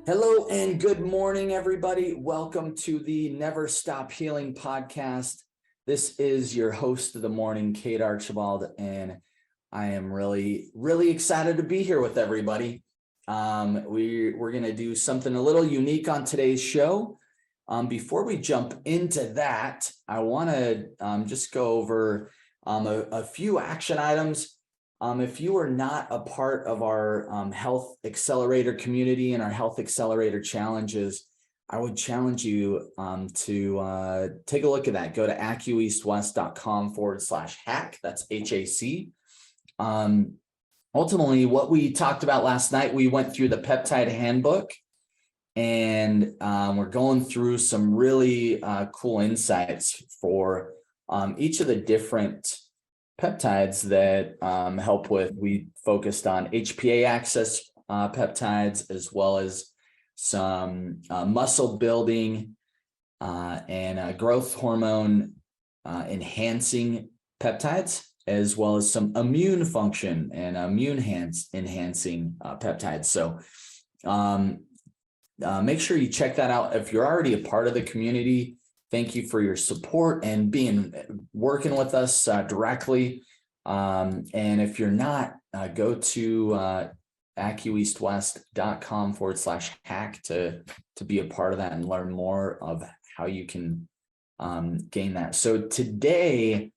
Hello and good morning, everybody. Welcome to the Never Stop Healing podcast. This is your host of the morning, Cade Archibald, and I am really excited to be here with everybody. We're going to do something a little unique on today's show. Before we jump into that, I want to just go over a few action items. If you are not a part of our Health Accelerator community and our Health Accelerator challenges, I would challenge you to take a look at that. Go to acueastwest.com/hack. That's HAC. Ultimately, what we talked about last night, we went through the peptide handbook, and we're going through some really cool insights for each of the different peptides that help with. We focused on HPA axis peptides, as well as some muscle building and growth hormone enhancing peptides, as well as some immune function and immune enhancing peptides. So make sure you check that out. If you're already a part of the community, thank you for your support and working with us directly. And if you're not, go to acueastwest.com/hack to be a part of that and learn more of how you can gain that. So today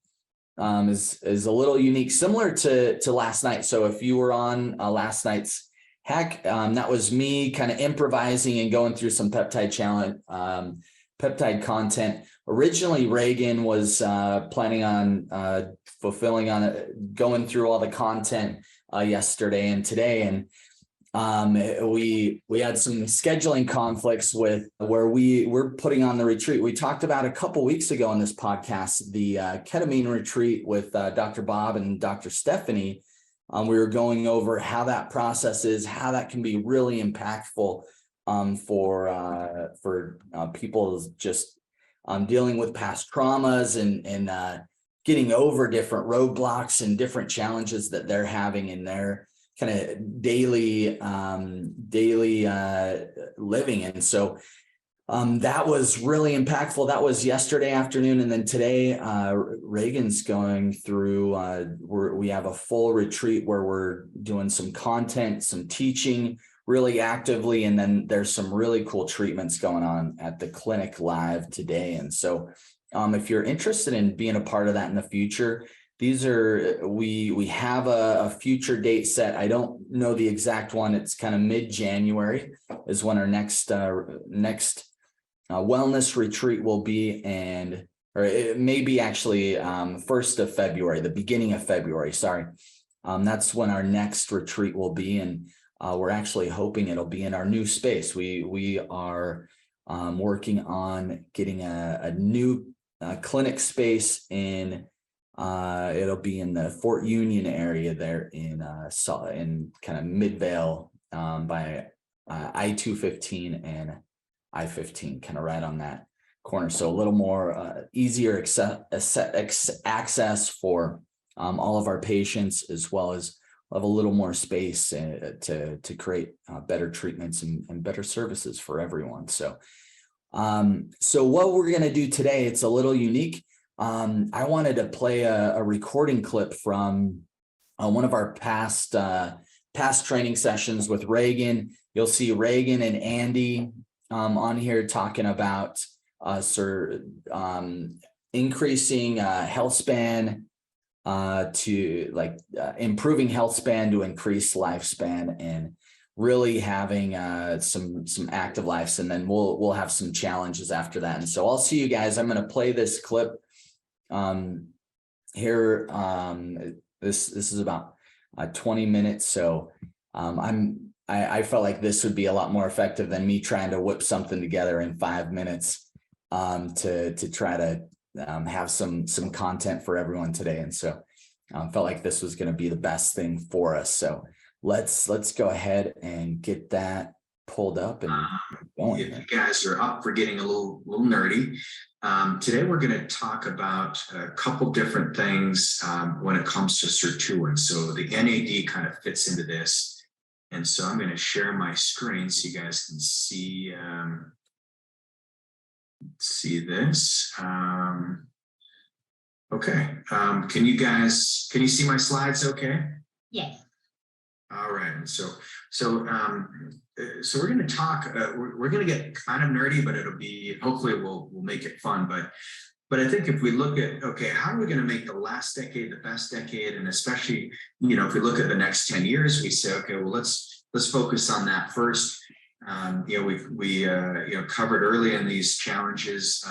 is a little unique, similar to last night. So if you were on last night's hack, that was me kind of improvising and going through some peptide challenge. Peptide content. Originally, Regan was planning on fulfilling on it, going through all the content yesterday and today, and we had some scheduling conflicts with where we're putting on the retreat. We talked about a couple weeks ago on this podcast, the ketamine retreat with Dr. Bob and Dr. Stephanie. We were going over how that process is, how that can be really impactful for people just dealing with past traumas and getting over different roadblocks and different challenges that they're having in their kind of daily living. And so that was really impactful. That was yesterday afternoon. And then today, Reagan's going through, we have a full retreat where we're doing some content, some teaching really actively. And then there's some really cool treatments going on at the clinic live today. And so if you're interested in being a part of that in the future, these are, we have a future date set. I don't know the exact one. It's kind of mid-January is when our next wellness retreat will be, or it may be actually 1st of February, the beginning of February, sorry. That's when our next retreat will be. And we're actually hoping it'll be in our new space. We are working on getting a new clinic space in, it'll be in the Fort Union area there in kind of Midvale by I-215 and I-15, kind of right on that corner. So a little more easier access for all of our patients, as well as have a little more space to create better treatments and better services for everyone. So what we're going to do today, it's a little unique. I wanted to play a recording clip from one of our past training sessions with Regan. You'll see Regan and Andy on here talking about increasing health span, to improving health span to increase lifespan, and really having some active lives. And then we'll have some challenges after that. And so I'll see you guys. I'm going to play this clip here. This is about 20 minutes. So I felt like this would be a lot more effective than me trying to whip something together in 5 minutes to try to have some content for everyone today. And so felt like this was going to be the best thing for us. So let's go ahead and get that pulled up and going. If you guys are up for getting a little nerdy, today we're going to talk about a couple different things when it comes to sirtuin. So the NAD kind of fits into this. And so I'm going to share my screen so you guys can see this. Okay. Can you see my slides okay? Yes. All right. So we're going to talk, we're going to get kind of nerdy, but it'll be, hopefully we'll make it fun. But I think if we look at, okay, how are we going to make the last decade the best decade? And especially, if we look at the next 10 years, we say, okay, well, let's focus on that first. We covered early in these challenges,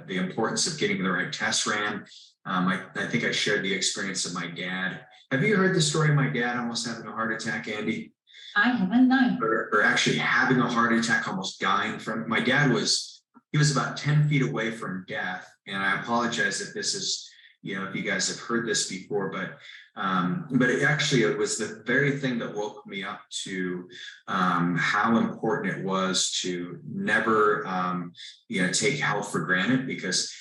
the importance of getting the right tests ran. I think I shared the experience of my dad. Have you heard the story of my dad almost having a heart attack, Andy? I haven't, no. Or actually having a heart attack, almost dying from. My dad was about 10 feet away from death. And I apologize if this is, if you guys have heard this before, but it was the very thing that woke me up to how important it was to never, take health for granted, because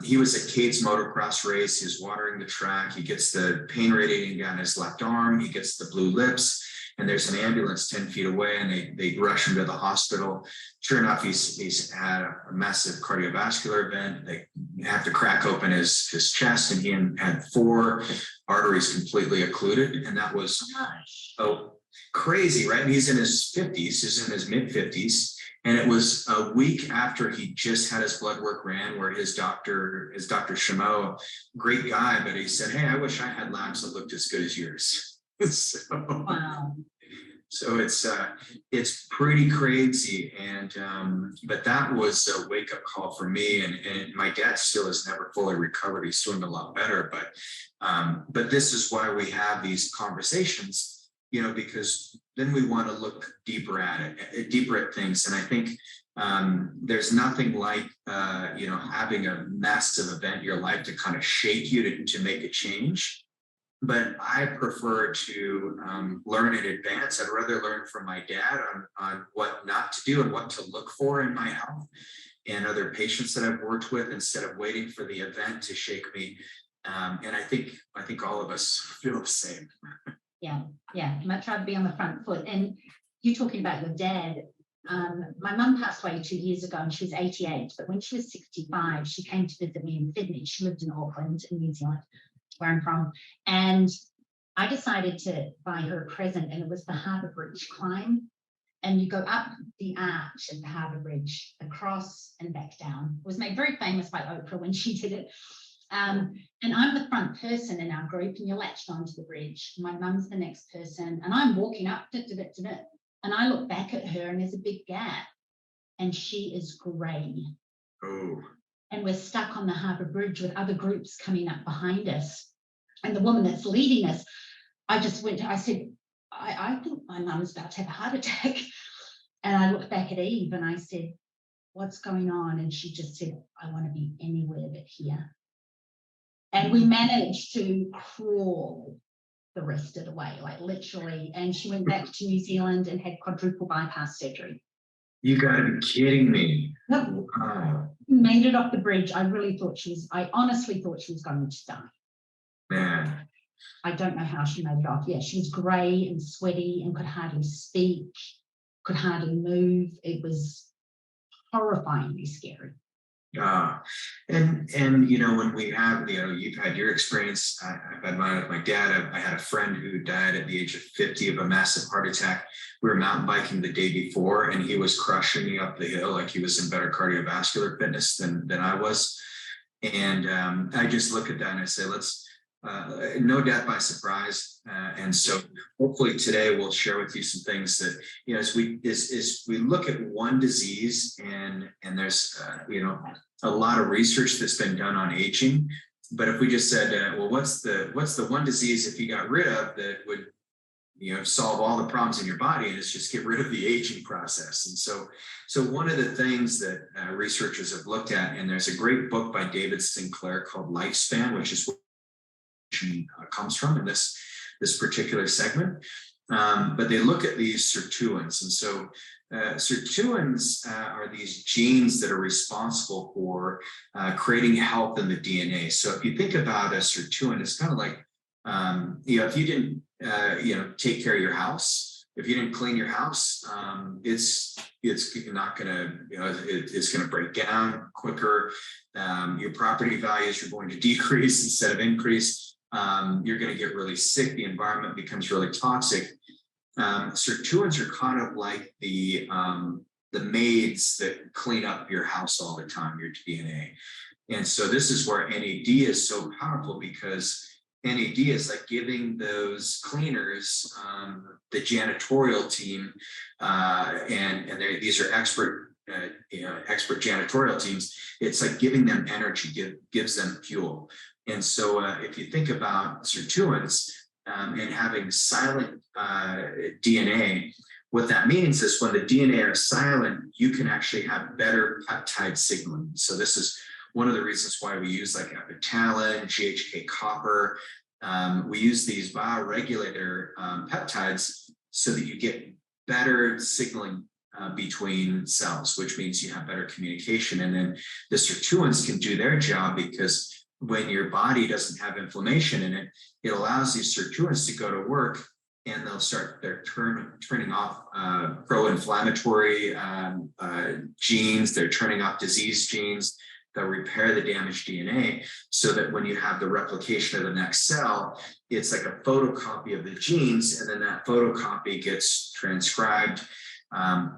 he was at Cade's motocross race. He's watering the track. He gets the pain radiating down his left arm. He gets the blue lips, and there's an ambulance 10 feet away, and they rush him to the hospital. Sure enough, he's had a massive cardiovascular event. They have to crack open his chest, and he had 4 arteries completely occluded. And that was crazy, right? And he's in his 50s, he's in his mid 50s. And it was a week after he just had his blood work ran, where his Dr. Chameau, great guy, but he said, "Hey, I wish I had labs that looked as good as yours." Wow. So it's pretty crazy. And but that was a wake-up call for me. And my dad still has never fully recovered. He's doing a lot better. But this is why we have these conversations, because then we want to look deeper at things. And I think there's nothing like having a massive event in your life to kind of shake you to make a change. But I prefer to learn in advance. I'd rather learn from my dad on what not to do and what to look for in my health and other patients that I've worked with, instead of waiting for the event to shake me. And I think all of us feel the same. Yeah, much rather be on the front foot. And you talking about your dad, my mum passed away 2 years ago, and she was 88, but when she was 65, she came to visit me in Sydney. She lived in Auckland in New Zealand, where I'm from, and I decided to buy her a present, and it was the Harbour Bridge climb. And you go up the arch of the Harbour Bridge, across and back down. It was made very famous by Oprah when she did it. And I'm the front person in our group, and you're latched onto the bridge. My mum's the next person, and I'm walking up, and I look back at her, and there's a big gap, and she is grey. Oh. And we're stuck on the Harbour Bridge with other groups coming up behind us. And the woman that's leading us, I said, I think my mum's about to have a heart attack. And I looked back at Eve and I said, "What's going on?" And she just said, "I want to be anywhere but here." And we managed to crawl the rest of the way, like literally. And she went back to New Zealand and had quadruple bypass surgery. You gotta be kidding me. Yep. Wow. Made it off the bridge. I honestly thought she was going to die. Man. I don't know how she made it off. Yeah, she was grey and sweaty and could hardly speak, could hardly move. It was horrifyingly scary. And when we have, you've had your experience, I've had mine with my dad. I had a friend who died at the age of 50 of a massive heart attack. We were mountain biking the day before, and he was crushing me up the hill like he was in better cardiovascular fitness than I was. And I just look at that and I say, let's no death by surprise. And so hopefully today we'll share with you some things that, as we look at one disease, and there's, a lot of research that's been done on aging. But if we just said, well, what's the one disease, if you got rid of, that would, solve all the problems in your body, and it's just get rid of the aging process. And so one of the things that researchers have looked at, and there's a great book by David Sinclair called Lifespan, which is comes from in this particular segment. But they look at these sirtuins. And so sirtuins are these genes that are responsible for creating health in the DNA. So if you think about a sirtuin, it's kind of like, if you didn't, take care of your house, if you didn't clean your house, it's not gonna, it's gonna break down quicker. Your property values are going to decrease instead of increase. You're going to get really sick. The environment becomes really toxic. Sirtuins are kind of like the maids that clean up your house all the time, your DNA. And so this is where NAD is so powerful, because NAD is like giving those cleaners, the janitorial team, and these are expert janitorial teams. It's like giving them energy, gives them fuel. And so if you think about sirtuins and having silent DNA, what that means is when the DNA are silent, you can actually have better peptide signaling. So this is one of the reasons why we use like epitalin, GHK copper. We use these bioregulator peptides so that you get better signaling between cells, which means you have better communication. And then the sirtuins can do their job, because when your body doesn't have inflammation in it, it allows these sirtuins to go to work, and they're turning off pro-inflammatory genes. They're turning off disease genes. They'll repair the damaged DNA, so that when you have the replication of the next cell, it's like a photocopy of the genes, and then that photocopy gets transcribed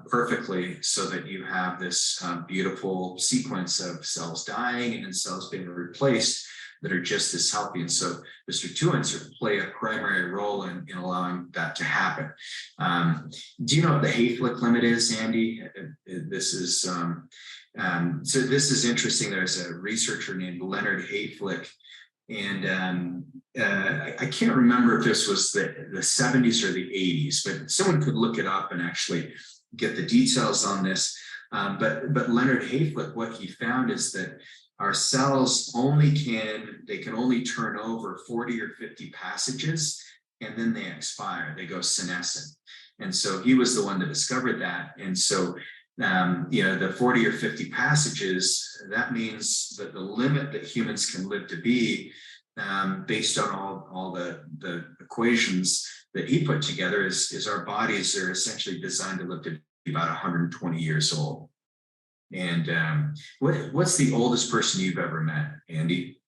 perfectly, so that you have this beautiful sequence of cells dying and cells being replaced that are just as healthy. And so the sirtuins play a primary role in allowing that to happen. Do you know what the Hayflick limit is, Andy? This is so this is interesting. There's a researcher named Leonard Hayflick, and I can't remember if this was the 70s or the 80s, but someone could look it up and actually get the details on this. But Leonard Hayflick, what he found is that our cells can only turn over 40 or 50 passages, and then they expire. They go senescent. And so he was the one that discovered that. And so the 40 or 50 passages, that means that the limit that humans can live to be, based on all the equations that he put together, is our bodies are essentially designed to live to be about 120 years old. And what's the oldest person you've ever met, Andy?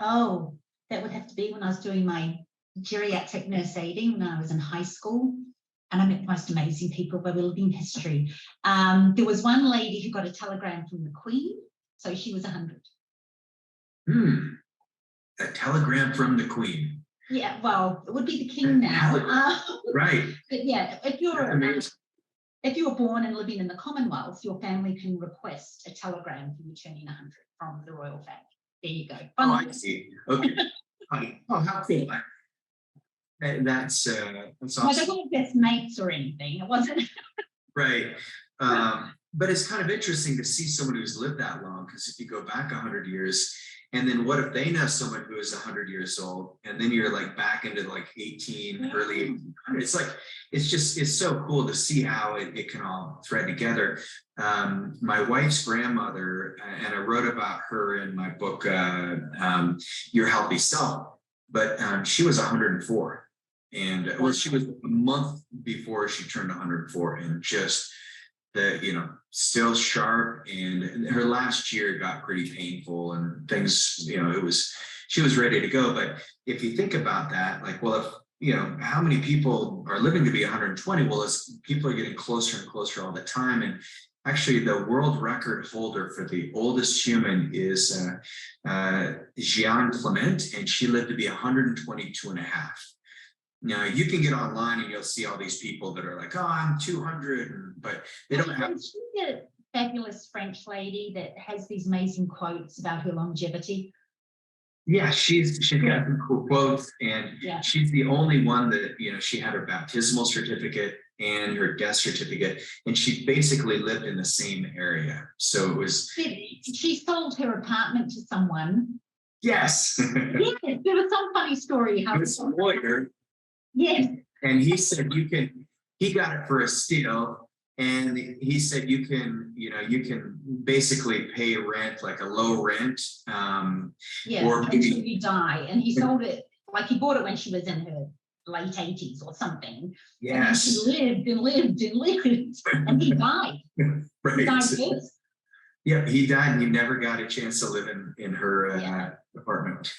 Oh, that would have to be when I was doing my geriatric nurse aiding when I was in high school. And I met the most amazing people, but we're living history. There was one lady who got a telegram from the Queen, so she was 100. A telegram from the Queen. Yeah, well, it would be the king now. Right. But yeah, if you were born and living in the Commonwealth, your family can request a telegram for you turning 100 from the royal family. There you go. Oh, I see. Okay. Oh, how cool. That's awesome. Well, they weren't best mates or anything. It wasn't. Right. But it's kind of interesting to see someone who's lived that long, because if you go back 100 years, and then what if they know someone who is 100 years old, and then you're like back into like early 1800s. It's so cool to see how it can all thread together. My wife's grandmother, and I wrote about her in my book, Your Healthy Self, but she was 104. And she was a month before she turned 104, and just still sharp. And her last year got pretty painful and things, she was ready to go. But if you think about that, like, well, if, how many people are living to be 120? Well, as people are getting closer and closer all the time. And actually the world record holder for the oldest human is Jeanne Clement, and she lived to be 122 and a half. Now you can get online and you'll see all these people that are like, oh, I'm 200, but they don't have. She's a fabulous French lady that has these amazing quotes about her longevity. Yeah, she's got some cool quotes, and she's the only one that, she had her baptismal certificate and her death certificate, and she basically lived in the same area. So it was. She sold her apartment to someone. Yes. Yes, there was some funny story. It was a lawyer. Yes. And he said he got it for a steal. And he said you can basically pay rent, like a low rent. Or until you die. And he sold it, like he bought it when she was in her late 80s or something. Yes. And he lived and lived and lived, and he died. Right. He died first. Yeah, he died and he never got a chance to live in her apartment.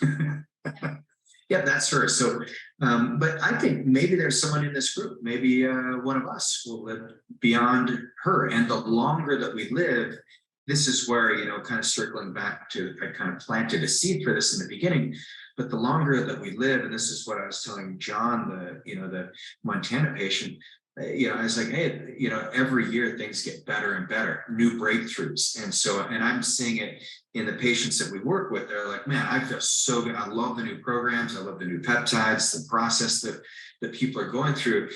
Yeah, that's her. So, but I think maybe there's someone in this group, maybe one of us will live beyond her. And the longer that we live, this is where, you know, kind of circling back to, I kind of planted a seed for this in the beginning, but the longer that we live, and this is what I was telling John, the Montana patient, you know, I was like, hey, you know, every year things get better and better, new breakthroughs. And so, and I'm seeing it in the patients that we work with. They're like, man, I feel so good. I love the new programs. I love the new peptides, the process that people are going through.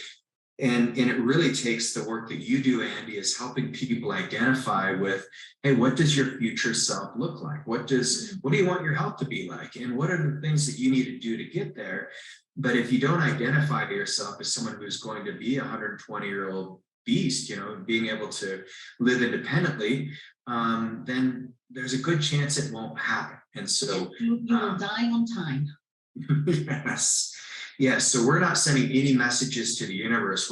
And it really takes the work that you do, Andy, is helping people identify with, hey, what does your future self look like? What do you want your health to be like? And what are the things that you need to do to get there? But if you don't identify to yourself as someone who's going to be a 120-year-old beast, you know, being able to live independently, then there's a good chance it won't happen. And so you will die on time. Yes. Yes. So we're not sending any messages to the universe.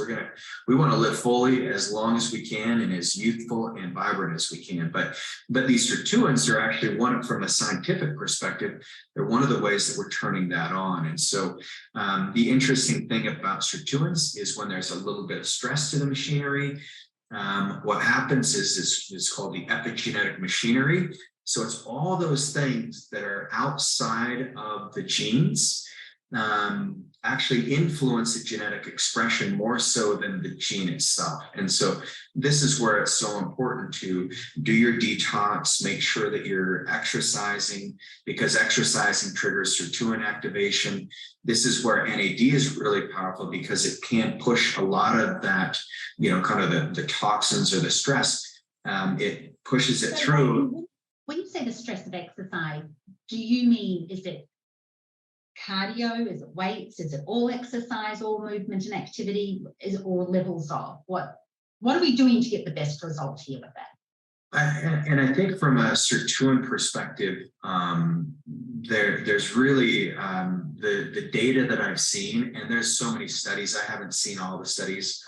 We want to live fully as long as we can and as youthful and vibrant as we can. But these sirtuins are actually one, from a scientific perspective, they're one of the ways that we're turning that on. And so the interesting thing about sirtuins is when there's a little bit of stress to the machinery, what happens is it's called the epigenetic machinery. So it's all those things that are outside of the genes actually influence the genetic expression more so than the gene itself. And so this is where it's so important to do your detox, make sure that you're exercising, because exercising triggers sirtuin activation. This is where NAD is really powerful because it can push a lot of that, you know, kind of the toxins or the stress. It pushes it through. When you say the stress of exercise, do you mean, is it cardio? Is it weights? Is it all exercise, all movement and activity? Is it all levels of? What are we doing to get the best result here with that? And I think from a sirtuin perspective, there's really the data that I've seen, and there's so many studies. I haven't seen all the studies,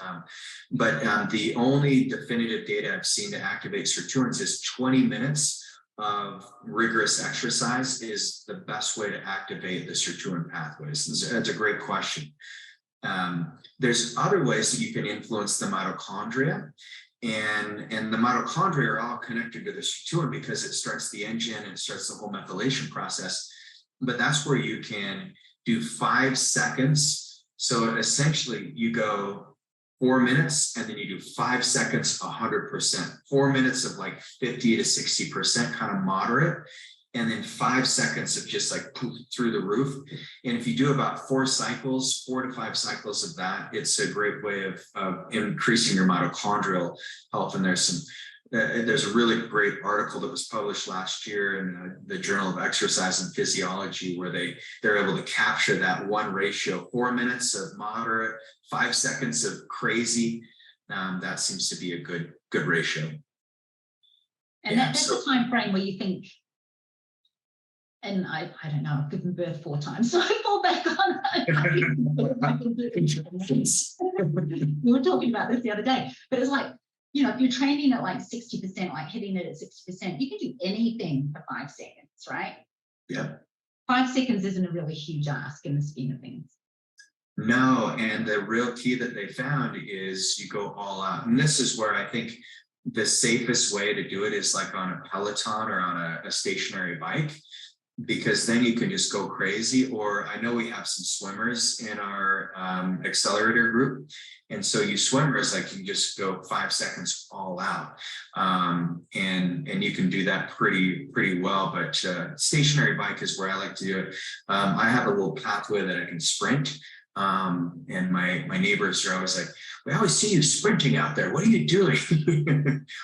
but the only definitive data I've seen to activate sirtuins is 20 minutes of rigorous exercise is the best way to activate the sirtuin pathways. That's a great question. There's other ways that you can influence the mitochondria, and the mitochondria are all connected to the sirtuin because it starts the engine and it starts the whole methylation process. But that's where you can do 5 seconds. So essentially you go 4 minutes, and then you do 5 seconds, 100%, 4 minutes of like 50 to 60%, kind of moderate, and then 5 seconds of just like poof, through the roof. And if you do about 4 to 5 cycles of that, it's a great way of increasing your mitochondrial health. And there's a really great article that was published last year in the Journal of Exercise and Physiology, where they're able to capture that one ratio: 4 minutes of moderate, 5 seconds of crazy. That seems to be a good ratio. And that's the time frame where you think, and I don't know, I've given birth 4 times, so I fall back on that. We were talking about this the other day, but it's like, you know, if you're training at like 60%, like hitting it at 60%, you can do anything for 5 seconds, right? Yeah. 5 seconds isn't a really huge ask in the scheme of things. No, and the real key that they found is you go all out. And this is where I think the safest way to do it is like on a Peloton or on a stationary bike, because then you can just go crazy. Or I know we have some swimmers in our accelerator group. And so you swimmers, like, you can just go 5 seconds all out. And you can do that pretty well. But stationary bike is where I like to do it. I have a little pathway that I can sprint. And my neighbors are always like, we always see you sprinting out there. What are you doing?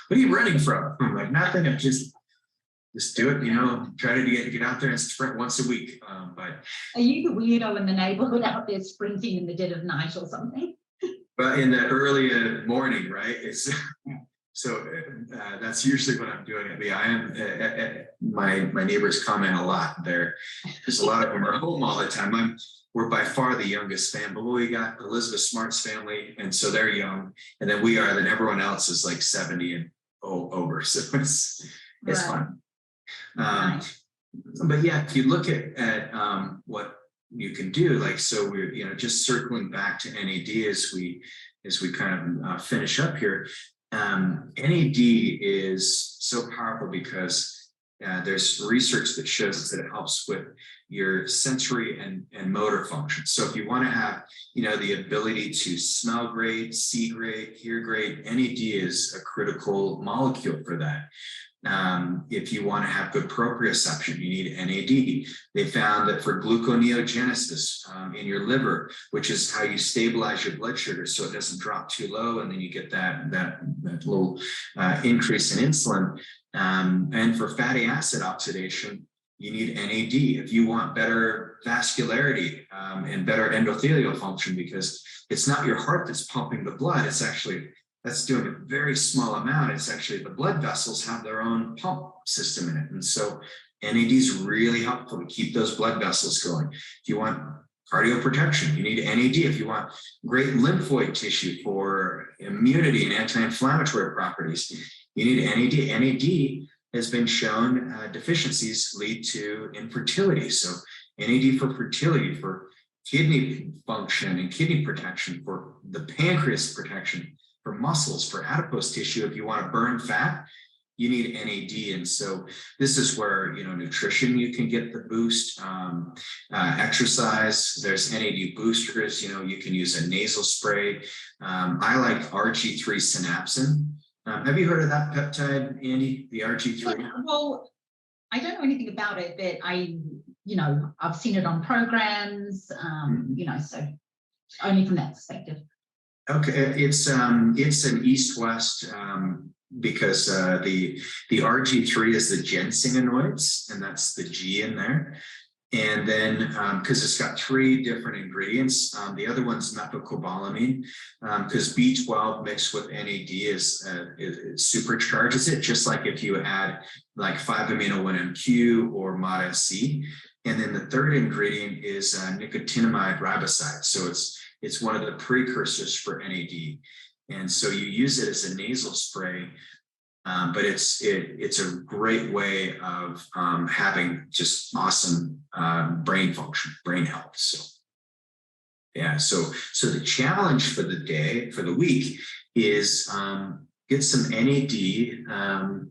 What are you running from? I'm like, nothing. I'm just do it, you know, try to get out there and sprint once a week. But are you the weirdo in the neighborhood out there sprinting in the dead of night or something? But in the early morning, right? It's so that's usually what I'm doing. I am. My neighbors comment a lot. There's a lot of them are home all the time. we're by far the youngest fan, but we got Elizabeth Smart's family, and so they're young, and then we are, then everyone else is like 70 and over. So it's Right. fun. Right. But yeah, if you look at what you can do, like, so we're, just circling back to NAD as we kind of finish up here. NAD is so powerful because there's research that shows that it helps with your sensory and motor function. So if you want to have, the ability to smell great, see great, hear great, NAD is a critical molecule for that. If you want to have good proprioception, you need NAD. They found that for gluconeogenesis in your liver, which is how you stabilize your blood sugar so it doesn't drop too low, and then you get that little increase in insulin. And for fatty acid oxidation, you need NAD. If you want better vascularity and better endothelial function, because it's not your heart that's pumping the blood, it's actually that's doing a very small amount. It's actually the blood vessels have their own pump system in it. And so NAD is really helpful to keep those blood vessels going. If you want cardioprotection, you need NAD. If you want great lymphoid tissue for immunity and anti-inflammatory properties, you need NAD. NAD has been shown deficiencies lead to infertility. So NAD for fertility, for kidney function and kidney protection, for the pancreas protection, for muscles, for adipose tissue. If you want to burn fat, you need NAD. And so this is where, nutrition, you can get the boost. Exercise, there's NAD boosters. You can use a nasal spray. I like RG3 synapsin. Have you heard of that peptide, Andy, the RG3? Well, I don't know anything about it, but I've seen it on programs, so only from that perspective. Okay, it's an east-west because the RG3 is the ginsengenoids, and that's the G in there. And then because it's got 3 different ingredients, the other one's methylcobalamin, because B12 mixed with NAD is supercharges it, just like if you add like 5-amino-1-MQ or MOD-SC. And then the third ingredient is nicotinamide riboside. So it's one of the precursors for NAD. And so you use it as a nasal spray, but it's a great way of having just awesome brain function, brain health. So yeah, so the challenge for the week is get some NAD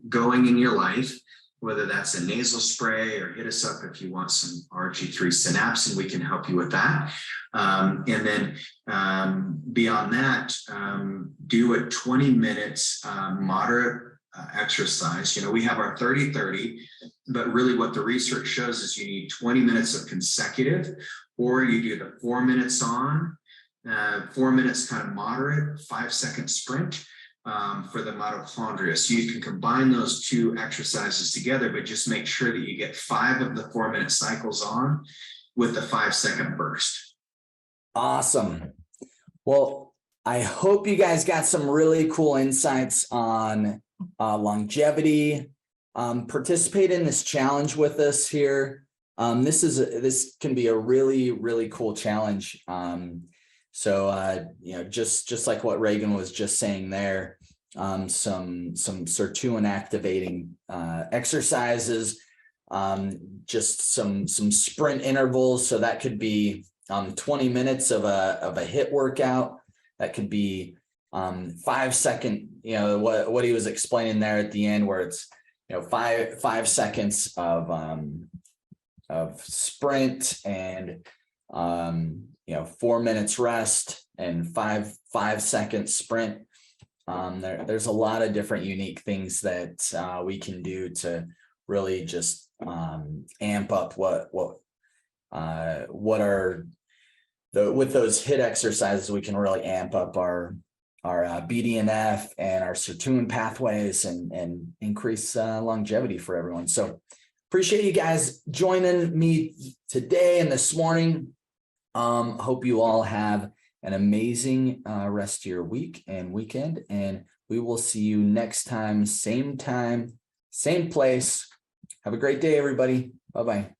going in your life, whether that's a nasal spray, or hit us up if you want some RG3 synapsin, we can help you with that. And then beyond that, do a 20 minutes moderate exercise. We have our 30-30, but really what the research shows is you need 20 minutes of consecutive, or you do the 4 minutes on, 4 minutes kind of moderate, 5-second sprint. For the mitochondria. So you can combine those 2 exercises together, but just make sure that you get 5 of the 4-minute cycles on with the 5-second burst. Awesome. Well, I hope you guys got some really cool insights on longevity. Participate in this challenge with us here. This can be a really, really cool challenge. So, just like what Regan was just saying there, some sirtuin activating exercises, just some sprint intervals. So that could be 20 minutes of a HIIT workout. That could be 5-second, what he was explaining there at the end, where it's 5 seconds of sprint and 4 minutes rest and 5-second sprint. There's a lot of different unique things that we can do to really just amp up what are with those HIIT exercises. We can really amp up our BDNF and our sirtuin pathways and increase longevity for everyone. So appreciate you guys joining me today and this morning. Hope you all have an amazing rest of your week and weekend, and we will see you next time, same place. Have a great day, everybody. Bye-bye.